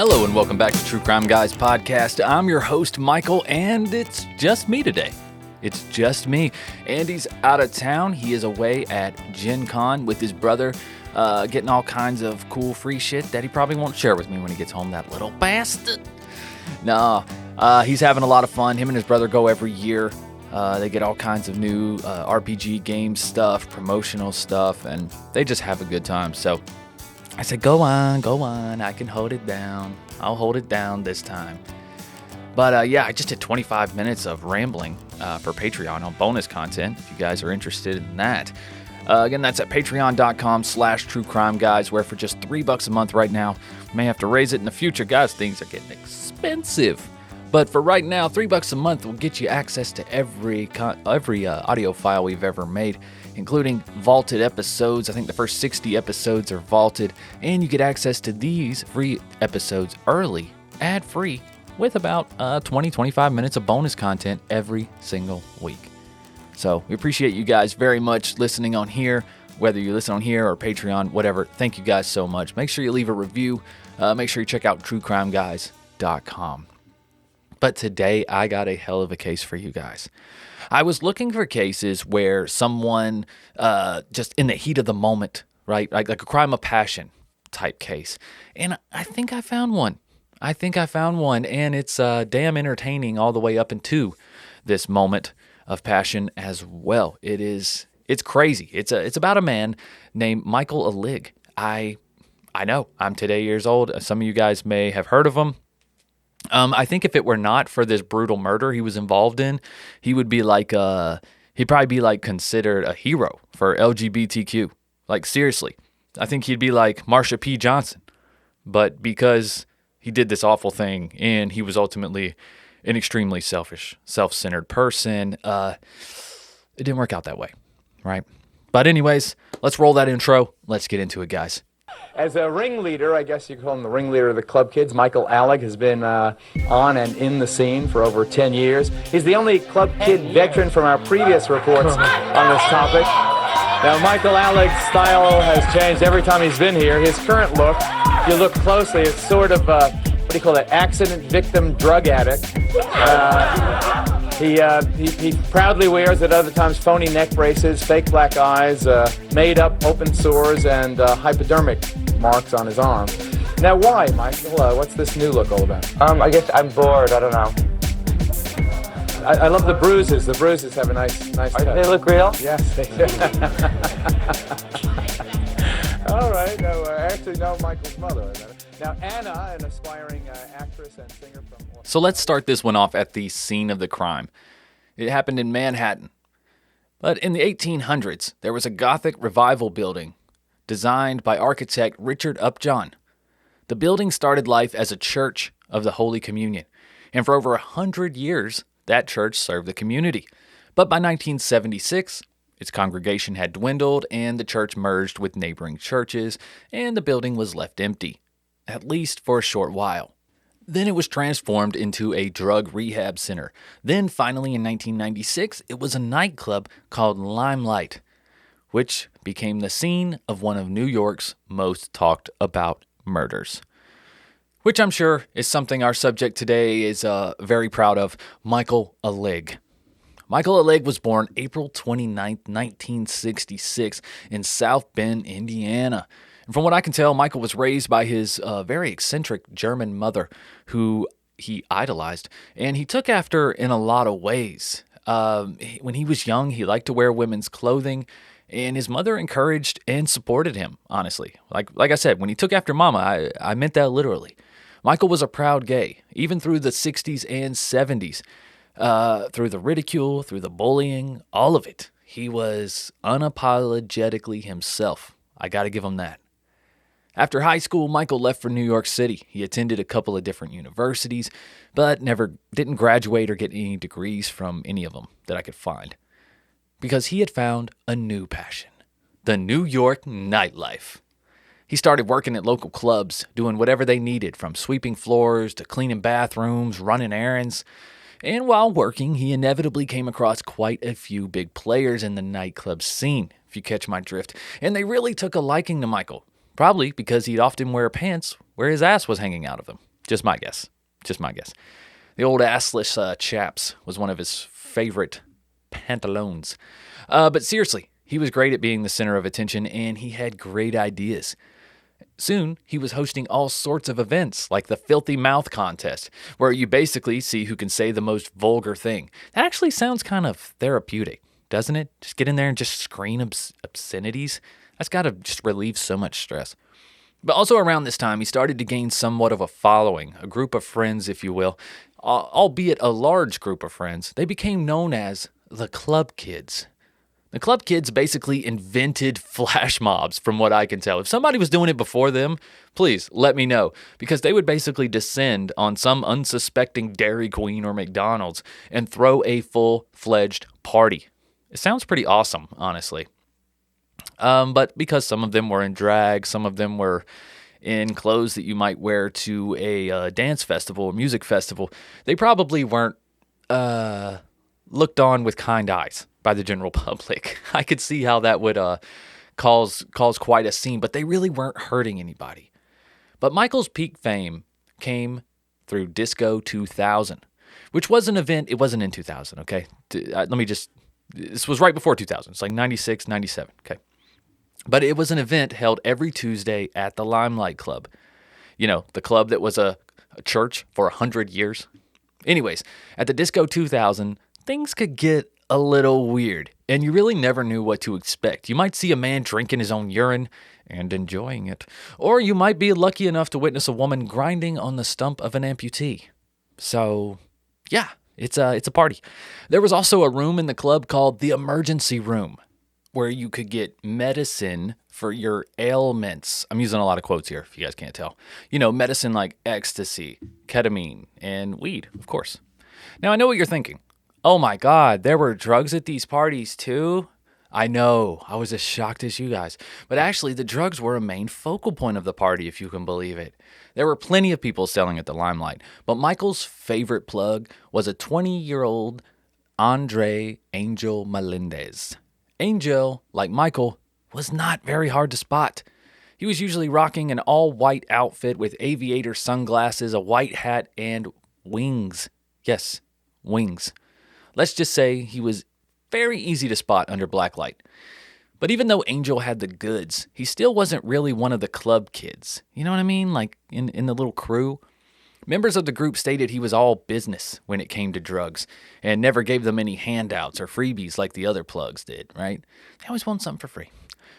Hello and welcome back to True Crime Guys Podcast. I'm your host, Michael, and it's just me today. It's just me. Andy's out of town. He is away at Gen Con with his brother, getting all kinds of cool free shit that he probably won't share with me when he gets home, that little bastard. No, he's having a lot of fun. Him and his brother go every year. They get all kinds of new RPG game stuff, promotional stuff, and they just have a good time. So I said, go on, I can hold it down. I'll hold it down this time. But I just did 25 minutes of rambling for Patreon on bonus content, if you guys are interested in that. Again, that's at patreon.com/truecrimeguys, where for just $3 a month right now, may have to raise it in the future. Guys, things are getting expensive. But for right now, $3 a month will get you access to every audio file we've ever made, including vaulted episodes. I think the first 60 episodes are vaulted, and you get access to these free episodes early, ad-free, with about 20-25 minutes of bonus content every single week. So we appreciate you guys very much listening on here, whether you listen on here or Patreon, whatever. Thank you guys so much. Make sure you leave a review. Make sure you check out truecrimeguys.com. But today, I got a hell of a case for you guys. I was looking for cases where someone, just in the heat of the moment, right? Like a crime of passion type case. And I think I found one. And it's damn entertaining all the way up into this moment of passion as well. It's crazy. It's about a man named Michael Alig. I know, I'm today years old. Some of you guys may have heard of him. I think if it were not for this brutal murder he was involved in, he would be he'd probably be considered a hero for LGBTQ. Like, seriously. I think he'd be like Marsha P. Johnson. But because he did this awful thing and he was ultimately an extremely selfish, self-centered person, it didn't work out that way, right? But anyways, let's roll that intro. Let's get into it, guys. As a ringleader, I guess you could call him the ringleader of the club kids, Michael Alig has been on and in the scene for over 10 years. He's the only club kid veteran from our previous reports on this topic. Now, Michael Alig's style has changed every time he's been here. His current look, if you look closely, it's sort of, what do you call it, accident victim drug addict. He proudly wears at other times phony neck braces, fake black eyes, made up open sores, and hypodermic marks on his arm. Now, why, Michael? What's this new look all about? I guess I'm bored. I don't know. I love the bruises. The bruises have a nice touch. They look real? Yes, they do. All right. No, Michael's mother. Now, Anna, an aspiring actress and singer from... So let's start this one off at the scene of the crime. It happened in Manhattan. But in the 1800s, there was a Gothic revival building designed by architect Richard Upjohn. The building started life as a church of the Holy Communion, and for over 100 years, that church served the community. But by 1976, its congregation had dwindled, and the church merged with neighboring churches, and the building was left empty, at least for a short while. Then it was transformed into a drug rehab center. Then finally in 1996, it was a nightclub called Limelight, which became the scene of one of New York's most talked about murders. Which I'm sure is something our subject today is very proud of, Michael Alig. Michael Alig was born April 29, 1966 in South Bend, Indiana. And from what I can tell, Michael was raised by his very eccentric German mother, who he idolized, and he took after in a lot of ways. When he was young, he liked to wear women's clothing, and his mother encouraged and supported him, honestly. Like I said, when he took after Mama, I meant that literally. Michael was a proud gay, even through the 60s and 70s. Through the ridicule, through the bullying, all of it. He was unapologetically himself. I gotta give him that. After high school, Michael left for New York City. He attended a couple of different universities, but didn't graduate or get any degrees from any of them that I could find. Because he had found a new passion, the New York nightlife. He started working at local clubs, doing whatever they needed, from sweeping floors to cleaning bathrooms, running errands. And while working, he inevitably came across quite a few big players in the nightclub scene, if you catch my drift. And they really took a liking to Michael. Probably because he'd often wear pants where his ass was hanging out of them. Just my guess. The old assless chaps was one of his favorite pantaloons. But seriously, he was great at being the center of attention, and he had great ideas. Soon, he was hosting all sorts of events, like the Filthy Mouth Contest, where you basically see who can say the most vulgar thing. That actually sounds kind of therapeutic, doesn't it? Just get in there and just scream obscenities. That's got to just relieve so much stress. But also around this time, he started to gain somewhat of a following, a group of friends, if you will, albeit a large group of friends. They became known as the Club Kids. The Club Kids basically invented flash mobs, from what I can tell. If somebody was doing it before them, please let me know, because they would basically descend on some unsuspecting Dairy Queen or McDonald's and throw a full-fledged party. It sounds pretty awesome, honestly. But because some of them were in drag, some of them were in clothes that you might wear to a dance festival or music festival, they probably weren't looked on with kind eyes by the general public. I could see how that would cause quite a scene, but they really weren't hurting anybody. But Michael's peak fame came through Disco 2000, which was an event. It wasn't in 2000, okay? This was right before 2000. It's like 96, 97, okay? But it was an event held every Tuesday at the Limelight Club. You know, the club that was a church for 100 years. Anyways, at the Disco 2000, things could get a little weird, and you really never knew what to expect. You might see a man drinking his own urine and enjoying it, or you might be lucky enough to witness a woman grinding on the stump of an amputee. So, yeah, it's a party. There was also a room in the club called the Emergency Room, where you could get medicine for your ailments. I'm using a lot of quotes here, if you guys can't tell. You know, medicine like ecstasy, ketamine, and weed, of course. Now, I know what you're thinking. Oh my God, there were drugs at these parties too? I know, I was as shocked as you guys. But actually, the drugs were a main focal point of the party, if you can believe it. There were plenty of people selling at the Limelight, but Michael's favorite plug was a 20-year-old Andre Angel Melendez. Angel, like Michael, was not very hard to spot. He was usually rocking an all-white outfit with aviator sunglasses, a white hat, and wings. Yes, wings. Let's just say he was very easy to spot under black light. But even though Angel had the goods, he still wasn't really one of the club kids. You know what I mean? Like in the little crew. Members of the group stated he was all business when it came to drugs and never gave them any handouts or freebies like the other plugs did, right? They always want something for free.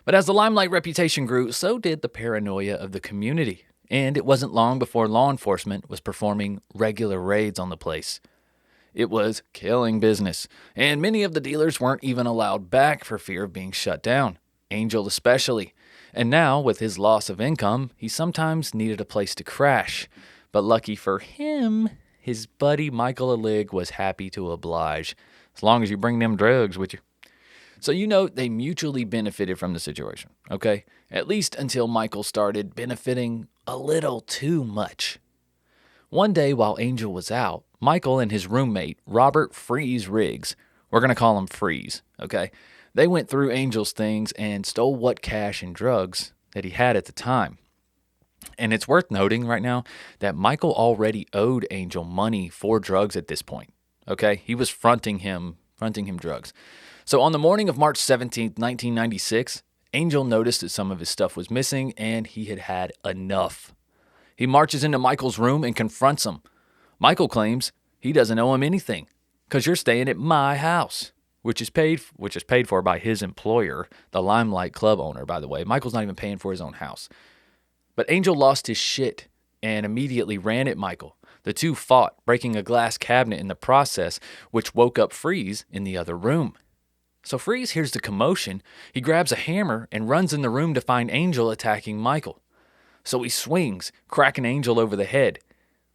But as the Limelight reputation grew, so did the paranoia of the community. And it wasn't long before law enforcement was performing regular raids on the place. It was killing business, and many of the dealers weren't even allowed back for fear of being shut down, Angel especially. And now, with his loss of income, he sometimes needed a place to crash. But lucky for him, his buddy Michael Alig was happy to oblige. As long as you bring them drugs with you. So you know they mutually benefited from the situation, okay? At least until Michael started benefiting a little too much. One day while Angel was out, Michael and his roommate, Robert Freeze Riggs, we're going to call him Freeze, okay? They went through Angel's things and stole what cash and drugs that he had at the time. And it's worth noting right now that Michael already owed Angel money for drugs at this point, okay? He was fronting him drugs. So on the morning of March 17th, 1996, Angel noticed that some of his stuff was missing and he had had enough. He marches into Michael's room and confronts him. Michael claims he doesn't owe him anything because you're staying at my house, which is paid for by his employer, the Limelight Club owner, by the way. Michael's not even paying for his own house. But Angel lost his shit and immediately ran at Michael. The two fought, breaking a glass cabinet in the process, which woke up Freeze in the other room. So Freeze hears the commotion. He grabs a hammer and runs in the room to find Angel attacking Michael. So he swings, cracking Angel over the head.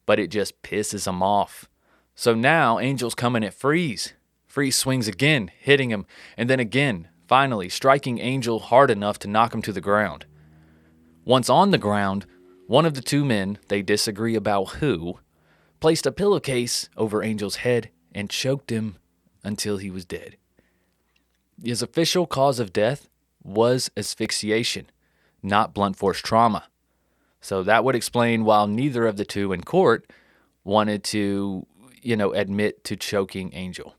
But it just pisses him off. So now Angel's coming at Freeze. Freeze swings again, hitting him, and then again, finally striking Angel hard enough to knock him to the ground. Once on the ground, one of the two men, they disagree about who, placed a pillowcase over Angel's head and choked him until he was dead. His official cause of death was asphyxiation, not blunt force trauma. So that would explain why neither of the two in court wanted to, admit to choking Angel.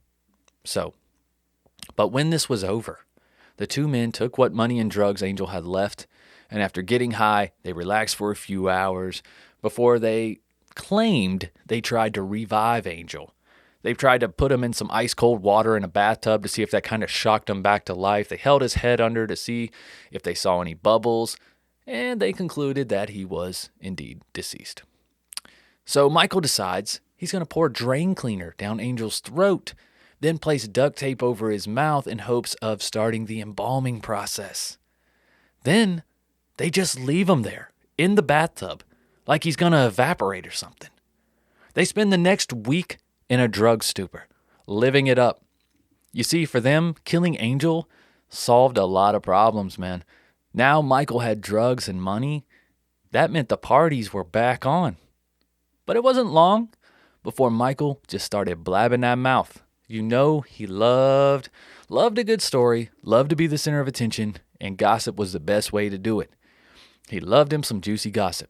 But when this was over, the two men took what money and drugs Angel had left, and after getting high, they relaxed for a few hours before they claimed they tried to revive Angel. They tried to put him in some ice-cold water in a bathtub to see if that kind of shocked him back to life. They held his head under to see if they saw any bubbles, and they concluded that he was indeed deceased. So Michael decides he's going to pour drain cleaner down Angel's throat, then place duct tape over his mouth in hopes of starting the embalming process. Then they just leave him there in the bathtub like he's going to evaporate or something. They spend the next week in a drug stupor, living it up. You see, for them, killing Angel solved a lot of problems, man. Now Michael had drugs and money. That meant the parties were back on. But it wasn't long before Michael just started blabbing that mouth. He loved a good story, loved to be the center of attention, and gossip was the best way to do it. He loved him some juicy gossip.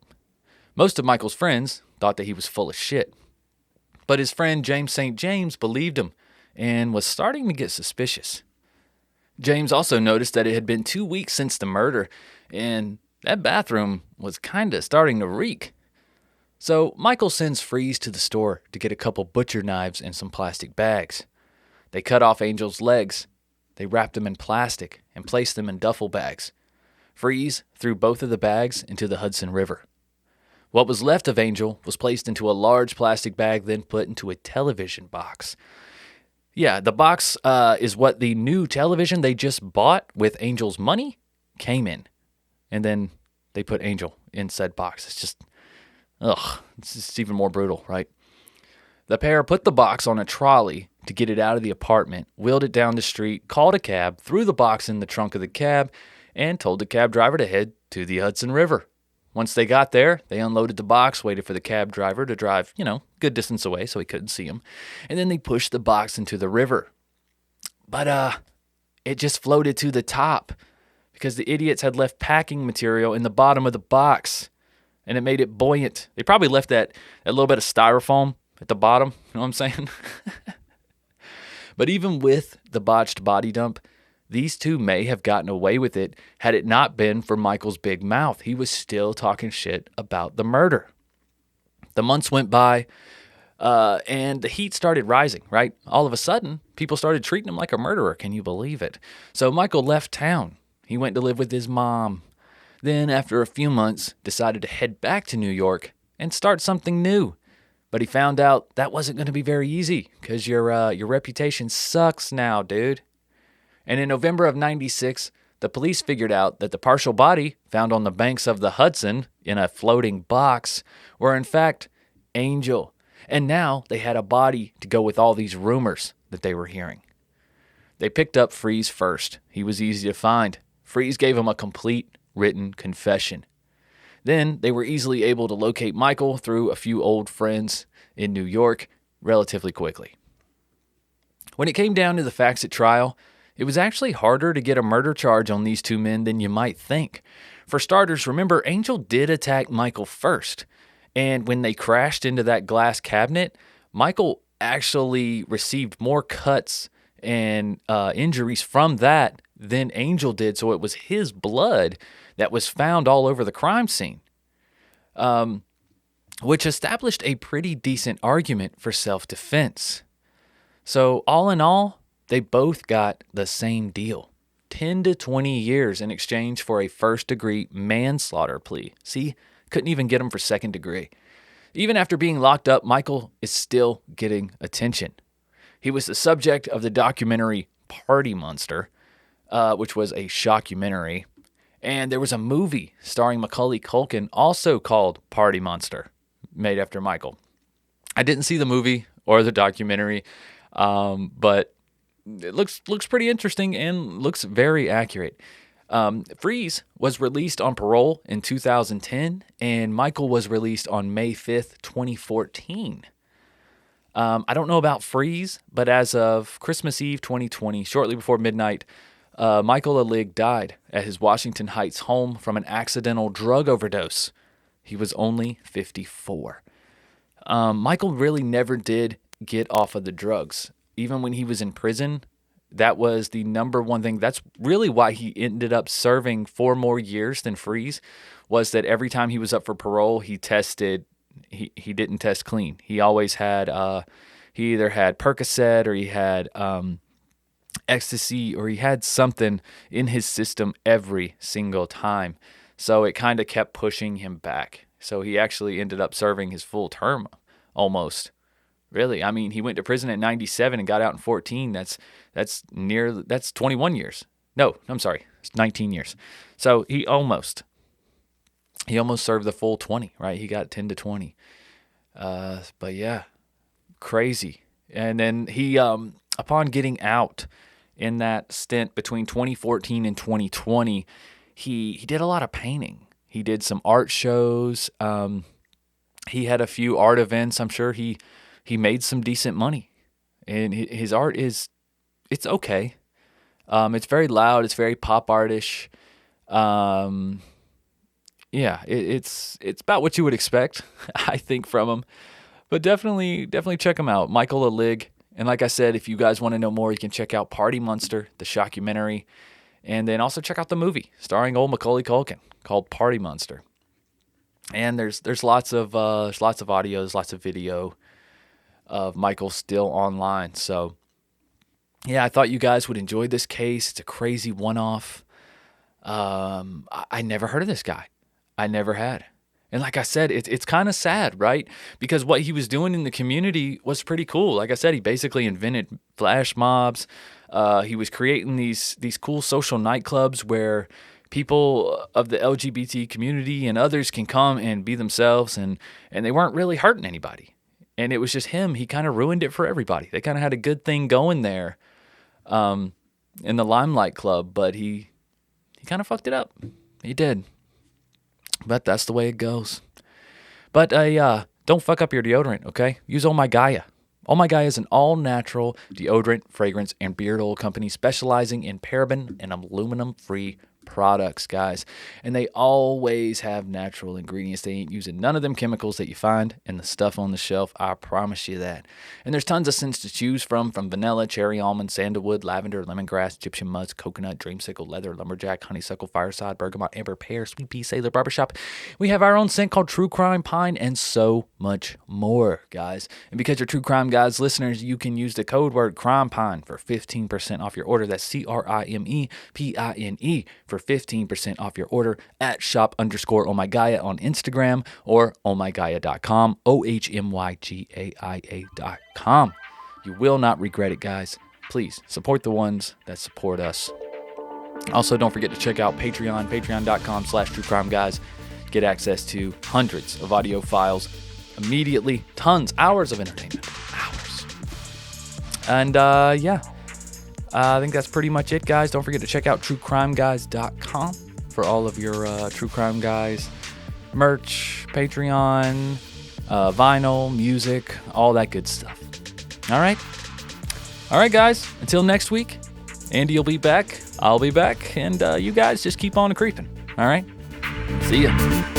Most of Michael's friends thought that he was full of shit. But his friend James St. James believed him and was starting to get suspicious. James also noticed that it had been 2 weeks since the murder, and that bathroom was kind of starting to reek. So Michael sends Freeze to the store to get a couple butcher knives and some plastic bags. They cut off Angel's legs. They wrapped them in plastic and placed them in duffel bags. Freeze threw both of the bags into the Hudson River. What was left of Angel was placed into a large plastic bag, then put into a television box. Yeah, the box is what the new television they just bought with Angel's money came in. And then they put Angel in said box. It's just even more brutal, right? The pair put the box on a trolley to get it out of the apartment, wheeled it down the street, called a cab, threw the box in the trunk of the cab, and told the cab driver to head to the Hudson River. Once they got there, they unloaded the box, waited for the cab driver to drive, good distance away so he couldn't see him, and then they pushed the box into the river. But it just floated to the top because the idiots had left packing material in the bottom of the box, and it made it buoyant. They probably left that little bit of styrofoam at the bottom, you know what I'm saying? But even with the botched body dump, these two may have gotten away with it had it not been for Michael's big mouth. He was still talking shit about the murder. The months went by, and the heat started rising, right? All of a sudden, people started treating him like a murderer. Can you believe it? So Michael left town. He went to live with his mom. Then, after a few months, decided to head back to New York and start something new. But he found out that wasn't going to be very easy because your reputation sucks now, dude. And in November of 96, the police figured out that the partial body found on the banks of the Hudson in a floating box were in fact Angel. And now they had a body to go with all these rumors that they were hearing. They picked up Freeze first. He was easy to find. Freeze gave him a complete written confession. Then they were easily able to locate Michael through a few old friends in New York relatively quickly. When it came down to the facts at trial, it was actually harder to get a murder charge on these two men than you might think. For starters, remember, Angel did attack Michael first. And when they crashed into that glass cabinet, Michael actually received more cuts and injuries from that than Angel did. So it was his blood that was found all over the crime scene, which established a pretty decent argument for self-defense. So all in all, they both got the same deal, 10 to 20 years in exchange for a first-degree manslaughter plea. See, couldn't even get him for second degree. Even after being locked up, Michael is still getting attention. He was the subject of the documentary Party Monster, which was a shockumentary. And there was a movie starring Macaulay Culkin also called Party Monster, made after Michael. I didn't see the movie or the documentary, but it looks pretty interesting and looks very accurate. Freeze was released on parole in 2010, and Michael was released on May 5th, 2014. I don't know about Freeze, but as of Christmas Eve 2020, shortly before midnight, Michael Alig died at his Washington Heights home from an accidental drug overdose. He was only 54. Michael really never did get off of the drugs. Even when he was in prison, that was the number one thing. That's really why he ended up serving 4 more years than Freeze, was that every time he was up for parole, he didn't test clean. He always had, he either had Percocet or he had ecstasy, or he had something in his system every single time. So it kind of kept pushing him back. So he actually ended up serving his full term almost. Really, I mean, he went to prison at 97 and got out in 14. That's 21 years. No, I'm sorry, it's 19 years. So he almost served the full 20, right? He got 10 to 20. But yeah, crazy. And then he, upon getting out in that stint between 2014 and 2020, he did a lot of painting. He did some art shows. He had a few art events. I'm sure he made some decent money, and his art it's okay. It's very loud. It's very pop artish. Yeah, it's about what you would expect, I think, from him. But definitely check him out, Michael Alig. And like I said, if you guys want to know more, you can check out Party Monster, the shockumentary, and then also check out the movie starring old Macaulay Culkin called Party Monster. And there's lots of audios, lots of video of Michael still online. So yeah, I thought you guys would enjoy this case. It's a crazy one-off. I never heard of this guy. I never had. And like I said, it's kind of sad, right? Because what he was doing in the community was pretty cool. Like I said, he basically invented flash mobs. He was creating these cool social nightclubs where people of the LGBT community and others can come and be themselves, and they weren't really hurting anybody. And it was just him. He kind of ruined it for everybody. They kind of had a good thing going there in the Limelight Club, but he kind of fucked it up. He did. But that's the way it goes. But don't fuck up your deodorant, okay? Use Oh My Gaia. Oh My Gaia is an all-natural deodorant, fragrance, and beard oil company specializing in paraben and aluminum-free products, guys. And they always have natural ingredients. They ain't using none of them chemicals that you find in the stuff on the shelf. I promise you that. And there's tons of scents to choose from vanilla, cherry, almond, sandalwood, lavender, lemongrass, Egyptian musk, coconut, dreamsicle, leather, lumberjack, honeysuckle, fireside, bergamot, amber, pear, sweet pea, sailor, barbershop. We have our own scent called True Crime Pine, and so much more, guys. And because you're True Crime Guys listeners, you can use the code word Crimepine for 15% off your order. That's CRIMEPINE for 15% off your order at shop_ohmygaia on Instagram or ohmygaia.com, ohmygaia.com. You will not regret it, guys. Please support the ones that support us. Also, don't forget to check out Patreon, patreon.com/truecrimeguys. Get access to hundreds of audio files immediately, hours of entertainment, hours. And yeah. I think that's pretty much it, guys. Don't forget to check out truecrimeguys.com for all of your True Crime Guys merch, Patreon, vinyl, music, all that good stuff. All right, guys. Until next week, Andy will be back. I'll be back. And you guys just keep on creeping. All right? See ya.